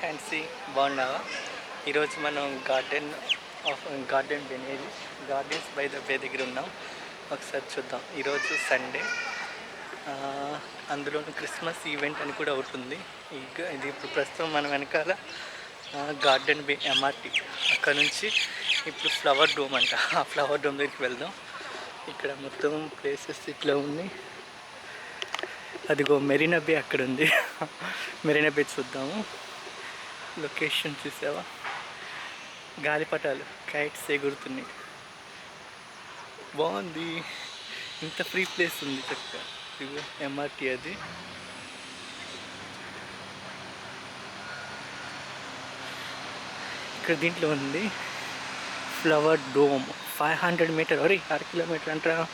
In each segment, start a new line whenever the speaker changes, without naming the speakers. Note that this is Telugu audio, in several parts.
అండ్ సి బాగున్నావా? ఈరోజు మనం గార్డెన్ బెనేజ్ గార్డెన్స్ బై ద బే దగ్గర ఉన్నాం. ఒకసారి చూద్దాం. ఈరోజు సండే, అందులోనూ క్రిస్మస్ ఈవెంట్ అని కూడా అవుతుంది. ఇది ఇప్పుడు ప్రస్తుతం మనం వెనకాల గార్డెన్ బే ఎంఆర్టీ, అక్కడ నుంచి ఇప్పుడు ఫ్లవర్ డోమ్ అంట. ఆ ఫ్లవర్ డోమ్ దగ్గరికి వెళ్దాం. ఇక్కడ మొత్తం ప్లేసెస్ ఇట్లా ఉన్నాయి. అదిగో మెరీనా బే అక్కడ ఉంది. మెరీనా బే చూద్దాము. లొకేషన్ చూసావా? గాలిపటాలు, కైట్స్ ఎగురుతున్నాయి. బాగుంది. ఇంత ఫ్రీ ప్లేస్ ఉంది చక్కగా. ఇదిగో ఎంఆర్టీ అది. ఇక్కడ దీంట్లో ఉంది ఫ్లవర్ డోమ్. 500 మీటర్, 6 కిలోమీటర్ అంటారా.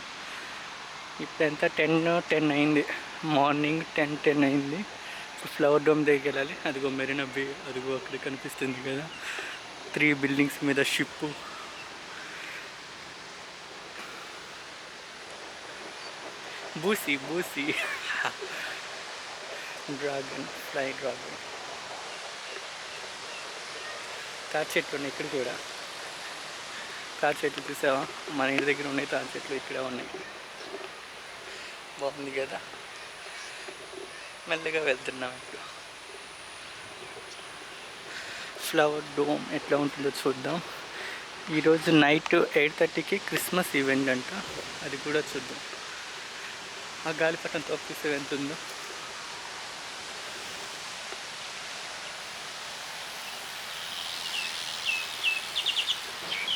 ఇప్పుడు ఎంత 10 అయింది. మార్నింగ్ 10 అయింది. ఫ్లవర్ డోమ్ దగ్గరికి వెళ్ళాలి. అదిగో మెరీనా బే, అదిగో అక్కడ కనిపిస్తుంది కదా 3 బిల్డింగ్స్ మీద షిప్పు. బూసి డ్రాగన్, ఫ్లై డ్రాగన్. తాటి చెట్లు ఉన్నాయి ఇక్కడ కూడా. తాటి చెట్లు చూసావా? మన ఇంటి దగ్గర ఉన్నాయి తాటి చెట్లు, ఇక్కడ ఉన్నాయి. బాగుంది కదా. మెల్లగా వెళ్తున్నాం ఇప్పుడు. ఫ్లవర్ డోమ్ ఎట్లా ఉంటుందో చూద్దాం. ఈరోజు నైట్ 8:30కి క్రిస్మస్ ఈవెంట్ అంట. అది కూడా చూద్దాం. ఆ గాలిపటం తోపిస్తే ఎంత ఉందో.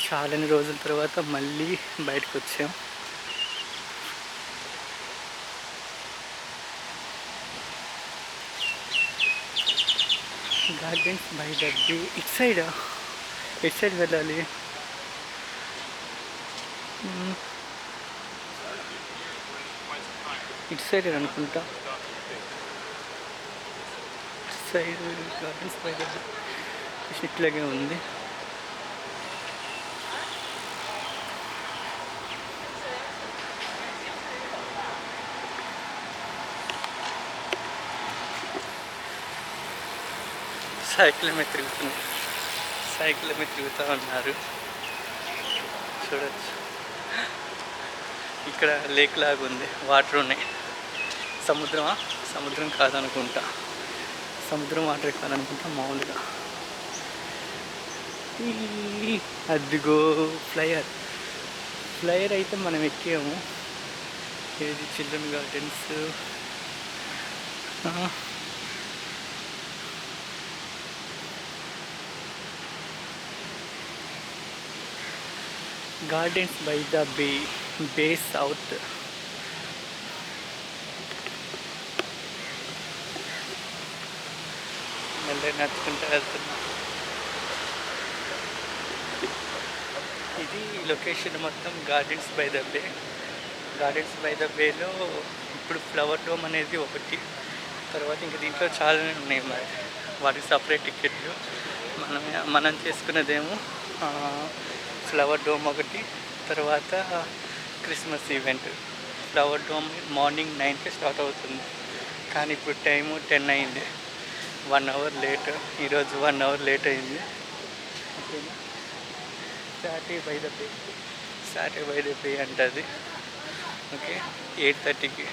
చాలాని రోజుల తర్వాత మళ్ళీ బయటకు వచ్చాం. గార్డెన్స్ బై ద బే. ఇటు సైడ్ వెళ్ళాలి. ఇటు సైడ్ అనుకుంటా. సైడ్ గార్డెన్స్ బై ద బే ఇట్లాగే ఉంది. సైకిల్ మీద తిరుగుతూ ఉన్నారు. చూడచ్చు. ఇక్కడ లేక్ లాగా ఉంది, వాటర్ ఉన్నాయి. సముద్రం కాదనుకుంటా. సముద్రం వాటర్ కాదనుకుంటా మామూలుగా. అదిగో ఫ్లైయర్ అయితే మనం ఎక్కాము. ఇది children gardens. Gardens by the bay south. మళ్ళీ నడుచుకుంటూ వెళ్తున్నా. ఇది లొకేషన్ మొత్తం gardens by the bay. Gardens by the బేలో ఇప్పుడు ఫ్లవర్ డోమ్ అనేది ఒకటి. తర్వాత ఇంకా దీంట్లో చాలానే ఉన్నాయి. మరి వాటికి సపరేట్ టికెట్లు. మనం చేసుకున్నదేమో ఫ్లవర్ డోమ్ ఒకటి, తర్వాత Christmas event. Flower dome morning 9కి స్టార్ట్ అవుతుంది, కానీ ఇప్పుడు టైము 10 అయింది. 1 అవర్ లేట్. ఈరోజు 1 అవర్ లేట్ అయింది. ఓకేనా. సాటర్డే బై ద బే అంటుంది. ఓకే. 8:30కి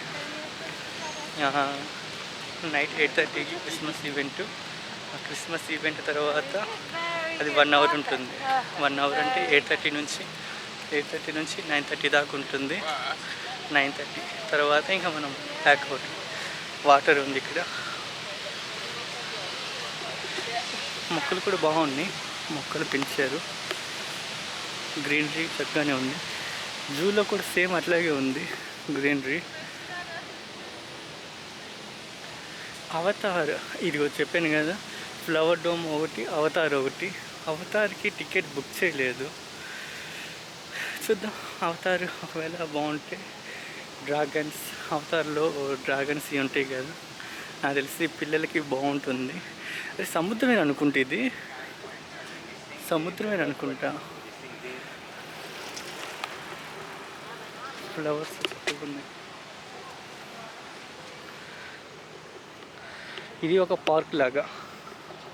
నైట్ 8:30కి క్రిస్మస్ ఈవెంట్. ఆ క్రిస్మస్ ఈవెంట్ తర్వాత అది 1 అవర్ ఉంటుంది. 1 అవర్ అంటే 8:30 నుంచి 9:30 దాకా ఉంటుంది. 9:30 తర్వాత ఇంకా మనం బ్యాక్అవుట్. వాటర్ ఉంది ఇక్కడ. మొక్కలు కూడా బాగున్నాయి. మొక్కలు పెంచారు. గ్రీనరీ చక్కగానే ఉంది. జూలో కూడా సేమ్ అట్లాగే ఉంది గ్రీనరీ. అవతార్, ఇదిగో చెప్పాను కదా, ఫ్లవర్ డోమ్ ఒకటి, అవతార్ ఒకటి. అవతార్కి టికెట్ బుక్ చేయలేదు. చూద్దాం. అవతార్ ఒకవేళ బాగుంటే అవతార్లో డ్రాగన్స్ ఇవి ఉంటాయి కదా, నాకు తెలిసి పిల్లలకి బాగుంటుంది. అది సముద్రమే అనుకుంటా. ఫ్లవర్స్ ఉన్నాయి. ఇది ఒక పార్క్ లాగా.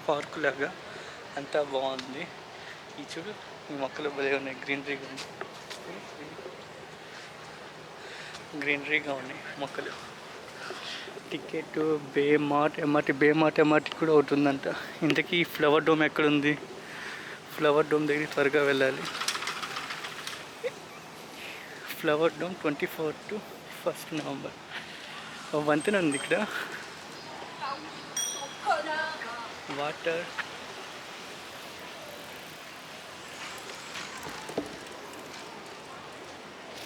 పార్క్ లాగా అంతా బాగుంది. ఈ చూడు ఈ మొక్కలు భలే ఉన్నాయి, గ్రీనరీగా ఉన్నాయి మొక్కలు. టికెట్ ఎంఆర్టీ కూడా ఒకటి ఉందంట. ఇంతకీ ఫ్లవర్ డోమ్ ఎక్కడుంది? ఫ్లవర్ డోమ్ దగ్గరికి త్వరగా వెళ్ళాలి. Flower dome 24 to 1st November. వంతెన ఉంది ఇక్కడ, వాటర్.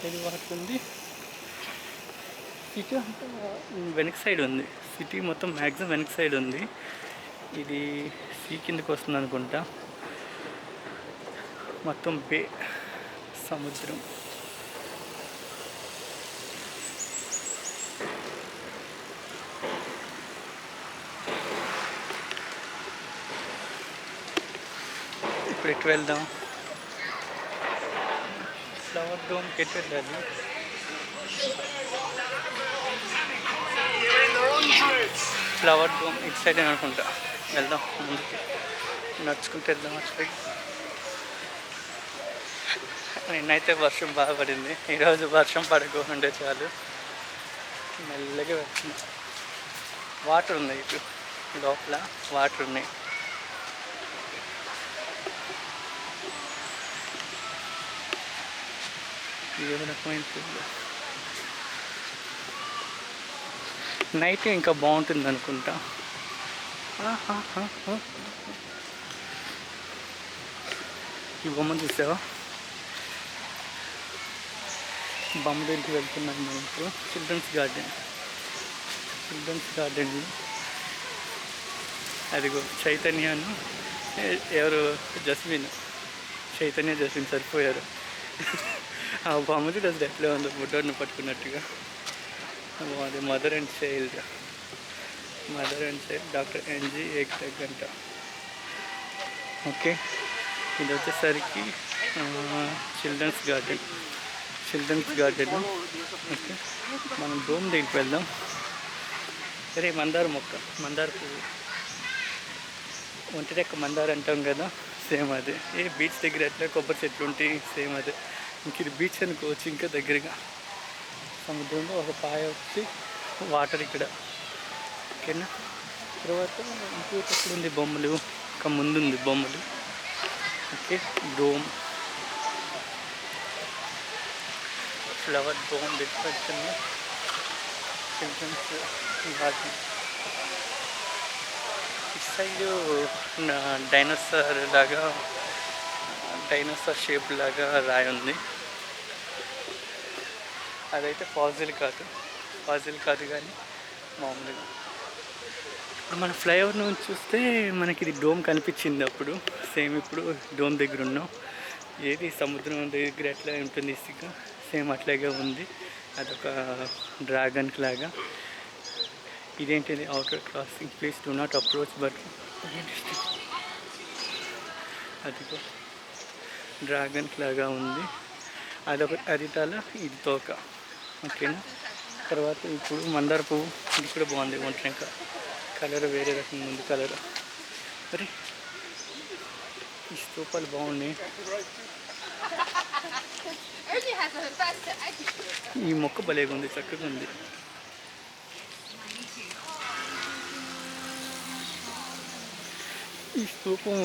ఇది వాటర్ ఉంది. సిటీ అంతా వెనక సైడ్ ఉంది, సిటీ మొత్తం మ్యాక్సిమం వెనక సైడ్ ఉంది. ఇది సీ కిందకి వస్తుంది అనుకుంటా. మొత్తం బే, సముద్రం. ఇప్పుడు ఎటు వెళ్దాం? ఫ్లవర్ డోమ్కి ఎటు వెళ్ళాలి? ఫ్లవర్ డోమ్ ఇటు సైడ్ అనుకుంటా. వెళ్దాం ముందుకి, నడుచుకుంటూ వెళ్దాం అటు. నిన్నైతే వర్షం బాగా పడింది, ఈరోజు వర్షం పడకుండా చాలు. మెల్లగా వెళ్తుంది. వాటర్ ఉన్నాయి, ఇటు లోపల వాటర్ ఉన్నాయి. ఏ రకమైన నైట్ ఇంకా బాగుంటుంది అనుకుంటా. ఈ బొమ్మ చూసావా? బొమ్మ దగ్గరికి వెళ్తున్నాం మనం ఇప్పుడు. చిల్డ్రన్స్ గార్డెన్ అదిగో చైతన్యను ఎవరు జస్మిన్ సరిపోయారు. ఆ బొమ్మ చూడ అసలు ఎట్లా ఉందో, బుడ్డోడిని పట్టుకున్నట్టుగా. అది mother and child doctor Ng Eng Teng అంట. ఓకే, ఇది వచ్చేసరికి చిల్డ్రన్స్ గార్డెన్. ఓకే, మనం డోమ్ దగ్గరికి వెళ్దాం. సరే, మందార పువ్వు, ఒంటిరెక్క మందార అంటాం కదా, సేమ్ అదే. బీచ్ దగ్గర ఎట్లా కొబ్బరి చెట్లు ఉంటాయి, సేమ్ అదే. ఇంక ఇది బీచ్ అనుకోవచ్చు, ఇంకా దగ్గరగా సముద్రంలో ఒక పాయ వచ్చి వాటర్ ఇక్కడ. ఓకేనా, తర్వాత ఇంకోటి ఎక్కడ ఉంది? బొమ్మలు, ఇంకా ముందుంది బొమ్మలు. ఓకే, డోమ్, ఫ్లవర్ డోమ్ దగ్గర చిల్డ్రన్స్ గార్డెన్. ఇటు సైడు డైనోసార్ షేప్ లాగా రాయి ఉంది. అదైతే ఫాజిల్ కాదు కానీ మామూలుగా. ఇప్పుడు మన ఫ్లైఓవర్ నుంచి చూస్తే మనకి ఇది డోమ్ కనిపించింది అప్పుడు. సేమ్ ఇప్పుడు డోమ్ దగ్గర ఉన్నాం. ఏది సముద్రం దగ్గర ఎట్లా ఉంటుంది ఇసుక, సేమ్ అట్లాగే ఉంది. అదొక డ్రాగన్ లాగా. ఇదేంటిది? Outer crossing, please do not approach. But అదిగో డ్రాగన్ లాగా ఉంది. అది తల, ఇది తోక. ఓకేనా, తర్వాత ఇప్పుడు మందార పువ్వు, ఇది కూడా బాగుంది. ఒంటరిక కలర్ వేరే రకంగా ఉంది కలర్. మరి ఈ స్తూపాలు బాగున్నాయి. ఈ మొక్క భలేగా ఉంది, చక్కగా ఉంది. ఈ స్తూపం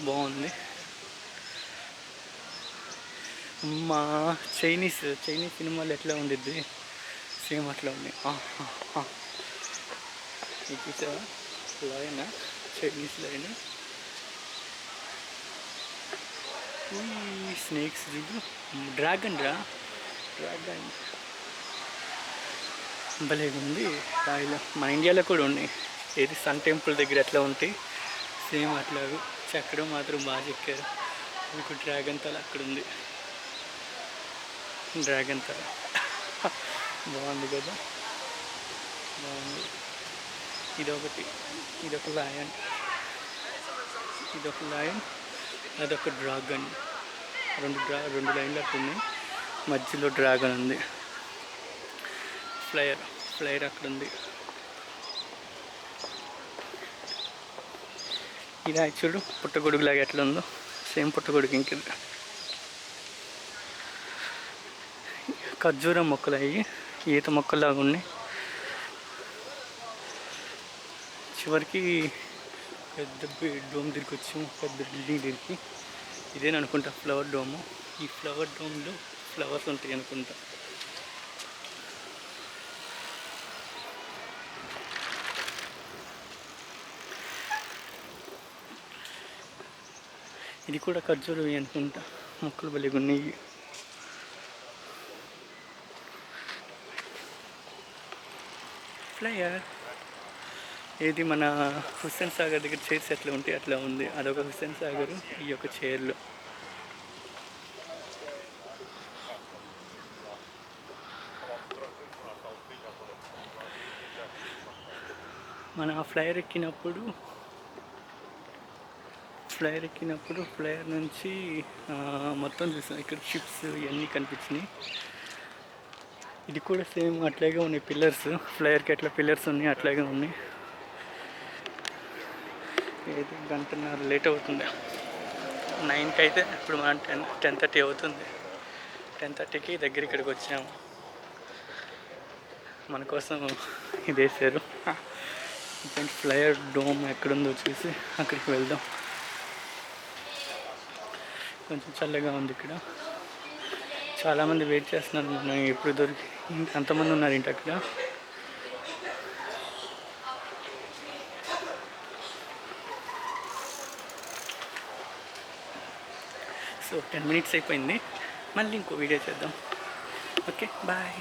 బాగుంది. మా చైనీస్ సినిమాలు ఎట్లా ఉండిద్ది, సేమ్ అట్లా ఉంది. చూసావా లైన్, చైనీస్ లైన్. స్నేక్స్ చూడు, డ్రాగన్ భలే ఉంది. రాయిలో మన ఇండియాలో కూడా ఉన్నాయి. ఏది సన్ టెంపుల్ దగ్గర ఎట్లా ఉంటాయి, సేమ్ అట్లా చెక్కడం మాత్రం బాగా చెక్కారు. మీకు డ్రాగన్ తల అక్కడ ఉంది, డ్రాగన్ తల బాగుంది కదా, బాగుంది. ఇదొక లయన్, అదొక డ్రాగన్. రెండు లైన్లు అక్కడ ఉన్నాయి, మధ్యలో డ్రాగన్ ఉంది. ఫ్లైర్ అక్కడ ఉంది. ఇది చూడు పుట్టగొడుగులాగా ఎట్లా ఉందో, సేమ్ పుట్టగొడుగు ఇంక ఖర్జూరం మొక్కలు అవి ఈత మొక్కల్లాగా ఉన్నాయి. చివరికి పెద్ద డోమ్ దగ్గరికి వచ్చాము, పెద్ద బిల్డింగ్ దగ్గరికి. ఇదేననుకుంటా ఫ్లవర్ డోము. ఈ ఫ్లవర్ డోమ్లో ఫ్లవర్స్ ఉంటాయి అనుకుంటా. ఇది కూడా ఖర్జూరవి అనుకుంటా, మొక్కలు భలేగా ఉన్నాయి. ఫ్లయర్ ఏది మన హుస్సేన్ సాగర్ దగ్గర చైర్స్ ఎట్లా ఉంటాయి అట్లా ఉంది. అదొక హుస్సేన్ సాగర్, ఈ యొక్క చైర్లు. మన ఫ్లైర్ ఎక్కినప్పుడు ఫ్లైర్ నుంచి మొత్తం చూసాం. ఇక్కడ షిప్స్ ఇవన్నీ కనిపించినాయి. ఇది కూడా సేమ్ అట్లాగే ఉన్నాయి పిల్లర్స్. ఫ్లైర్కి ఎట్లా పిల్లర్స్ ఉన్నాయి అట్లాగే ఉన్నాయి. ఏది గంటన్నర లేట్ అవుతుంది. 9కి అయితే ఇప్పుడు మనం 10:30 అవుతుంది. 10:30కి దగ్గర ఇక్కడికి వచ్చాము. మన కోసం ఇది వేసారు. ఫ్లైర్ డోమ్ ఎక్కడుందో చూసి అక్కడికి వెళ్దాం. కొంచెం చల్లగా ఉంది ఇక్కడ. చాలామంది వెయిట్ చేస్తున్నారు, మనం ఎప్పుడు దొరికి అంతమంది ఉన్నారు ఇంటి అక్కడ. సో 10 minutes అయిపోయింది. మళ్ళీ ఇంకో వీడియో చేద్దాం. Okay bye.